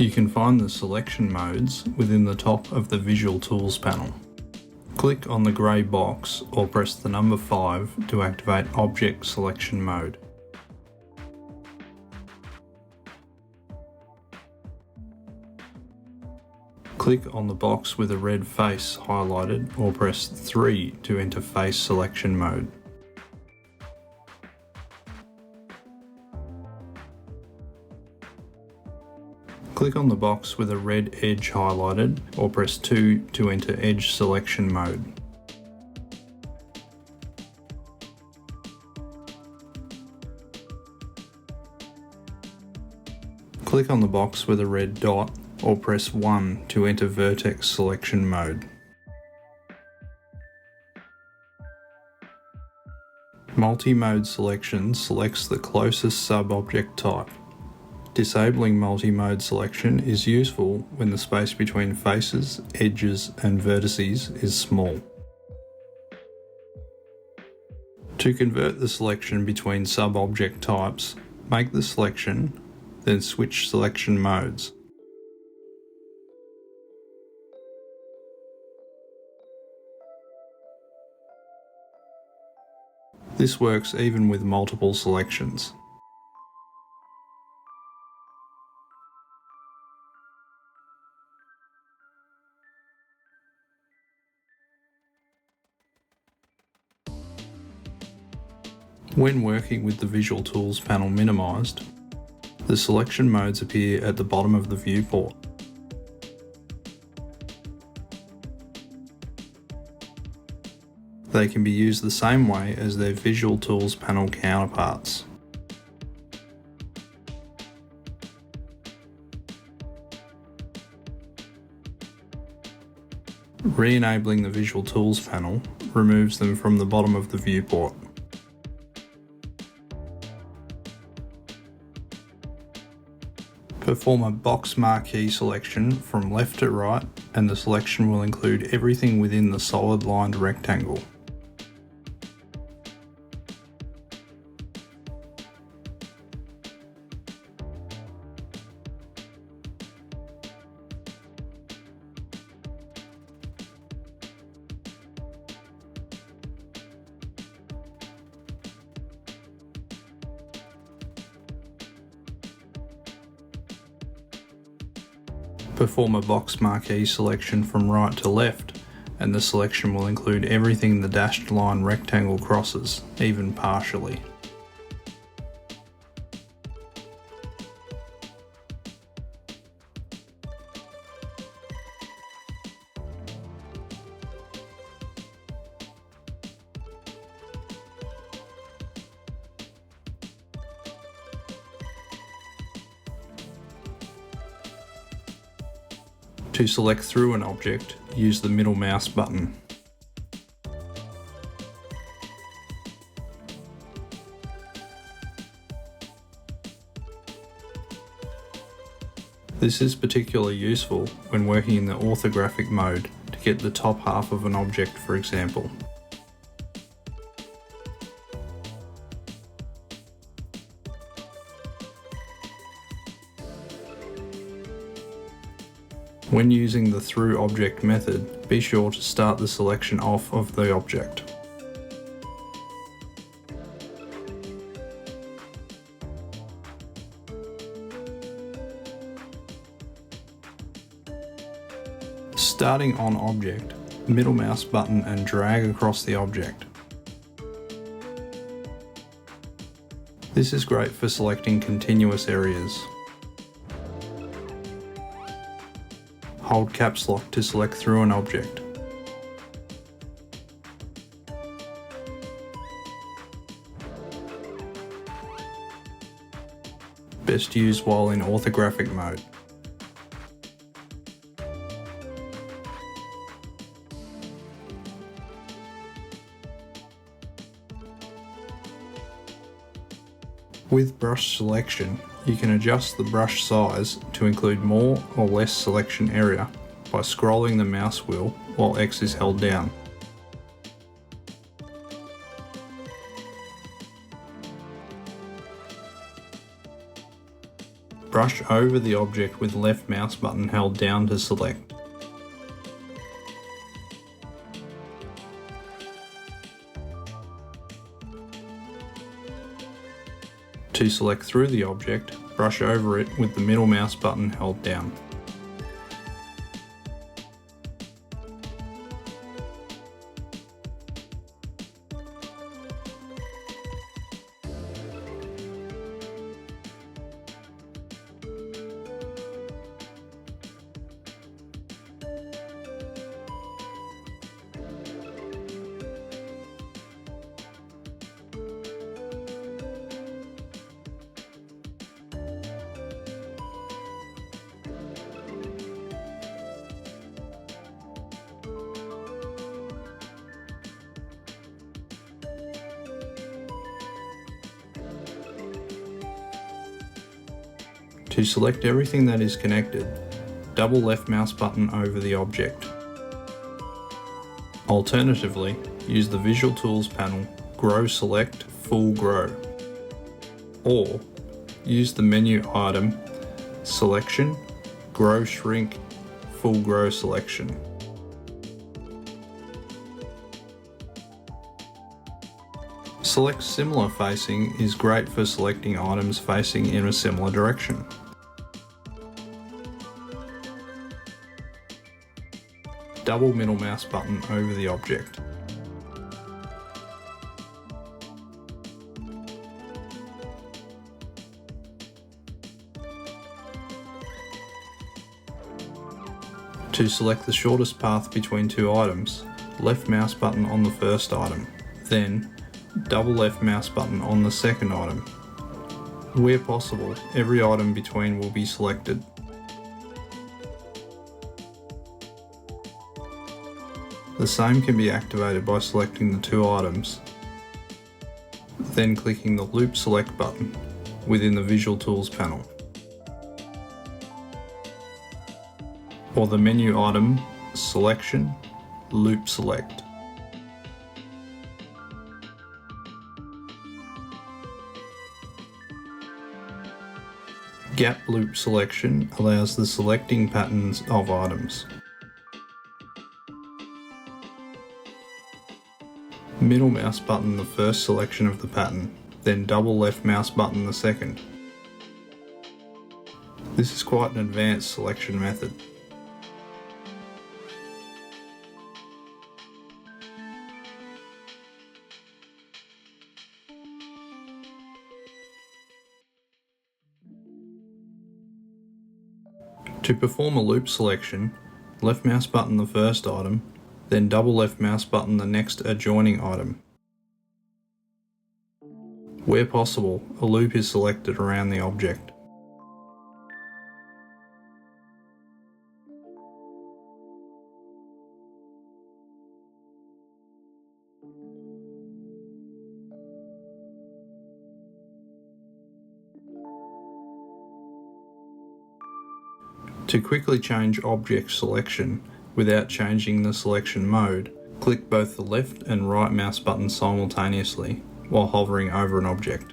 You can find the selection modes within the top of the Visual Tools panel. Click on the grey box or press the number 5 to activate Object Selection Mode. Click on the box with a red face highlighted or press 3 to enter Face Selection Mode. Click on the box with a red edge highlighted or press 2 to enter Edge Selection Mode. Click on the box with a red dot or press 1 to enter Vertex Selection Mode. Multi-mode selection selects the closest sub-object type. Disabling multi-mode selection is useful when the space between faces, edges and vertices is small. To convert the selection between sub-object types, make the selection, then switch selection modes. This works even with multiple selections. When working with the Visual Tools panel minimised, the selection modes appear at the bottom of the viewport. They can be used the same way as their Visual Tools panel counterparts. Re-enabling the Visual Tools panel removes them from the bottom of the viewport. Perform a box marquee selection from left to right, and the selection will include everything within the solid lined rectangle. Perform a box marquee selection from right to left, and the selection will include everything the dashed line rectangle crosses, even partially. To select through an object, use the middle mouse button. This is particularly useful when working in the orthographic mode to get the top half of an object, for example. When using the through object method, be sure to start the selection off of the object. Starting on object, middle mouse button and drag across the object. This is great for selecting continuous areas. Hold caps lock to select through an object. Best used while in orthographic mode. With brush selection, you can adjust the brush size to include more or less selection area by scrolling the mouse wheel while X is held down. Brush over the object with left mouse button held down to select. To select through the object, brush over it with the middle mouse button held down. To select everything that is connected, double left mouse button over the object. Alternatively, use the Visual Tools panel, Grow Select Full Grow. Or, use the menu item, Selection, Grow Shrink, Full Grow Selection. Select Similar Facing is great for selecting items facing in a similar direction. Double middle mouse button over the object. To select the shortest path between two items, left mouse button on the first item, then double left mouse button on the second item. Where possible, every item between will be selected. The same can be activated by selecting the two items, then clicking the Loop Select button within the Visual Tools panel, or the menu item Selection, Loop Select. Gap Loop Selection allows the selecting patterns of items. Middle mouse button the first selection of the pattern, then double left mouse button the second. This is quite an advanced selection method. To perform a loop selection, left mouse button the first item, then double left mouse button the next adjoining item. Where possible, a loop is selected around the object. To quickly change object selection without changing the selection mode, click both the left and right mouse buttons simultaneously while hovering over an object.